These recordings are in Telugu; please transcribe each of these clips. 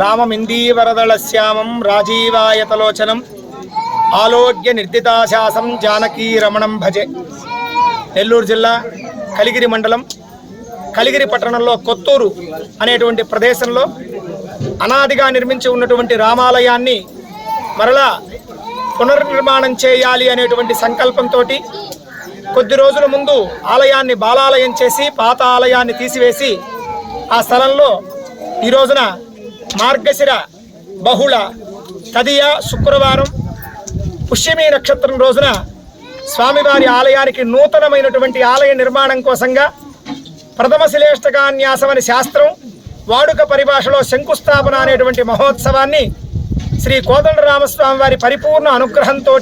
రామమిందీవరదళశ్యామం రాజీవాయతలోచనం ఆలోగ్య నిర్దితాశాసం జానకీ రమణం భజే. నెల్లూరు జిల్లా కలిగిరి మండలం కలిగిరి పట్టణంలో కొత్తూరు అనేటువంటి ప్రదేశంలో అనాదిగా నిర్మించి ఉన్నటువంటి రామాలయాన్ని మరలా పునర్నిర్మాణం చేయాలి అనేటువంటి సంకల్పంతో కొద్ది రోజుల ముందు ఆలయాన్ని బాలాలయం చేసి పాత ఆలయాన్ని తీసివేసి ఆ స్థలంలో ఈ రోజున మార్గశిర బహుళ తదియ శుక్రవారం పుష్యమి నక్షత్రం రోజున స్వామివారి ఆలయానికి నూతనమైనటువంటి ఆలయ నిర్మాణం కోసంగా ప్రథమ శిలేష్టకాన్యాసం అనే శాస్త్రం వాడుక పరిభాషలో శంకుస్థాపన అనేటువంటి మహోత్సవాన్ని శ్రీ కోదండరామస్వామి వారి పరిపూర్ణ అనుగ్రహంతో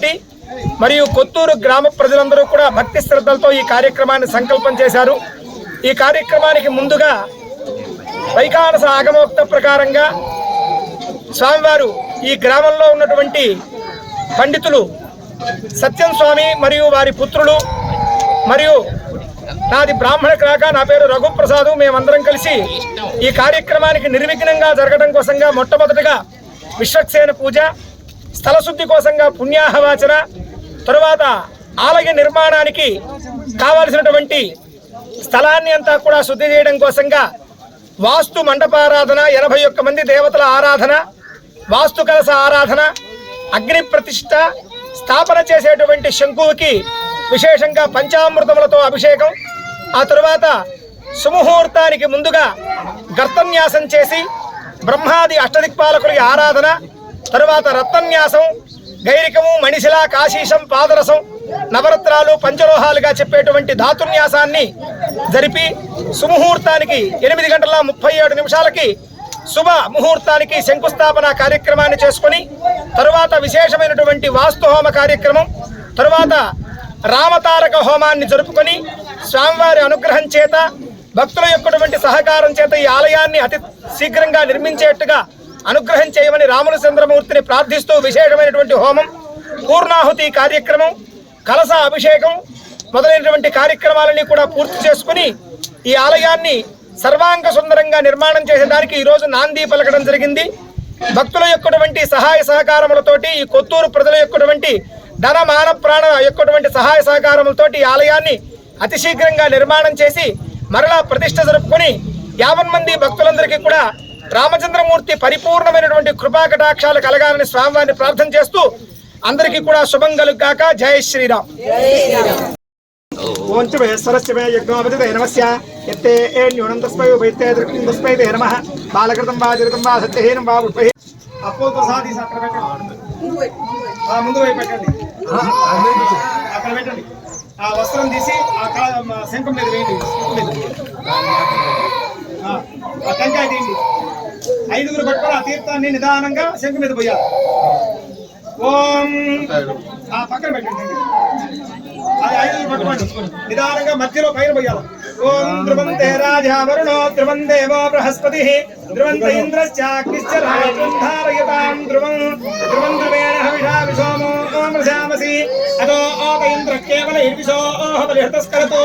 మరియు కొత్తూరు గ్రామ ప్రజలందరూ కూడా భక్తి శ్రద్ధలతో ఈ కార్యక్రమాన్ని సంకల్పం చేశారు. ఈ కార్యక్రమానికి ముందుగా వైఖానస ఆగమోక్త ప్రకారంగా స్వామివారు ఈ గ్రామంలో ఉన్నటువంటి పండితులు సత్యం స్వామి మరియు వారి పుత్రులు మరియు నాది బ్రాహ్మణ క్రాక, నా పేరు రఘుప్రసాదు, మేమందరం కలిసి ఈ కార్యక్రమానికి నిర్విఘ్నంగా జరగడం కోసంగా మొట్టమొదటిగా విశ్వక్సేన పూజ, స్థలశుద్ధి కోసంగా పుణ్యాహవాచన, తరువాత ఆలయ నిర్మాణానికి కావలసినటువంటి స్థలాన్ని అంతా కూడా శుద్ధి చేయడం కోసంగా వాస్తు మండపారాధన, 81 మంది దేవతల ఆరాధన, వాస్తు కలశ ఆరాధన, అగ్ని ప్రతిష్ఠ, స్థాపన చేసేటువంటి శంకువుకి విశేషంగా పంచామృతములతో అభిషేకం, ఆ తరువాత సుముహూర్తానికి ముందుగా గర్తన్యాసం చేసి బ్రహ్మాది అష్టదిక్పాలకులకి ఆరాధన, తరువాత రత్నన్యాసం, గైరికము, మణిశిల, కాశీశం, పాదరసం, నవరత్నాలు, పంచలోహాలుగా చెప్పేటువంటి ధాతున్యాసాన్ని జరిపి సుముహూర్తానికి 8:37 శుభ ముహూర్తానికి శంకుస్థాపన కార్యక్రమాన్ని చేసుకుని తరువాత విశేషమైనటువంటి వాస్తుహోమ కార్యక్రమం, తరువాత రామతారక హోమాన్ని జరుపుకొని స్వామివారి అనుగ్రహం చేత భక్తుల యొక్కటువంటి సహకారం చేత ఈ ఆలయాన్ని అతి శీఘ్రంగా నిర్మించేట్టుగా అనుగ్రహం చేయమని రామచంద్రమూర్తిని ప్రార్థిస్తూ విశేషమైనటువంటి హోమం, పూర్ణాహుతి కార్యక్రమం, కలశ అభిషేకం మొదలైనటువంటి కార్యక్రమాలని కూడా పూర్తి చేసుకుని ఈ ఆలయాన్ని సర్వాంగ సుందరంగా నిర్మాణం చేసేదానికి ఈరోజు నాంది పలకడం జరిగింది. భక్తుల యొక్కటువంటి సహాయ సహకారములతోటి, ఈ కొత్తూరు ప్రజల యొక్కటువంటి ధన మాన ప్రాణ యొక్కటువంటి సహాయ సహకారములతోటి ఈ ఆలయాన్ని అతి శీఘ్రంగా నిర్మాణం చేసి మరలా ప్రతిష్ఠ జరుపుకొని 50 మంది భక్తులందరికీ కూడా రామచంద్రమూర్తి పరిపూర్ణమైనటువంటి కృపా కటాక్షాలు కలగాలని స్వామివారిని ప్రార్థన చేస్తూ అందరికీ కూడా శుభం కలుగాక. జై శ్రీరామ్. ఓంచ మహేశ్వరస్య మే యజ్ఞోపతితే నమస్య యత్తే న్యూనం తస్మై ఉపైతే దృక్కిం తస్మై తే నమః బాలకృతం వా చరితం వా సత్యహీనం వా ఉత్పై అప్పుడు ప్రసాది అక్కడ పెట్టండి, ముందు వైపు పెట్టండి, అక్కడ పెట్టండి. ఆ వస్త్రం తీసి ఆ శంఖం మీద వేయండి, ఆ టెంకాయ తీయండి. 5గురు పట్టుకొని ఆ తీర్థాన్ని నిదానంగా శంఖం మీద పోయాలి. ఓం ఆ పక్కన పెట్టండి, అది 5గురు పట్టుకోండి, నిదానంగా మధ్యలో పైన పోయాలి. ఓం ధ్రువంతే రాజా వరుణో ధ్రువం దేవో బృహస్పతి ధ్రువంత ఇంద్రశ్చాగ్నిశ్చ రాజ్యం ధారయతాం ధ్రువం ధ్రువం ధ్రువేణ హవిషా విసోమో మృశామసి అదో ఓక ఇంద్ర కేవల ఇర్విశో బలిహతస్కరతో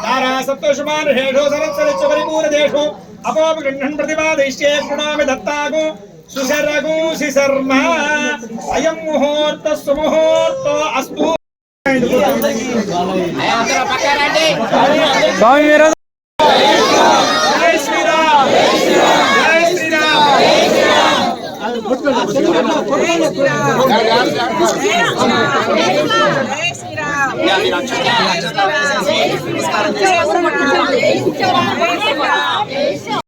ధారా సప్తశుమాన్ హేషో సరత్సరిచ్చ పరిపూరదేషు అపోపి గృహ్ణన్ ప్రతిపాదయిష్యే శృణోమి దత్తాగు సుశరగు శిశర్మ అయం ముహూర్త సుముహూర్తో అస్తు. జై శ్రీరామ్, జై శ్రీరామ్.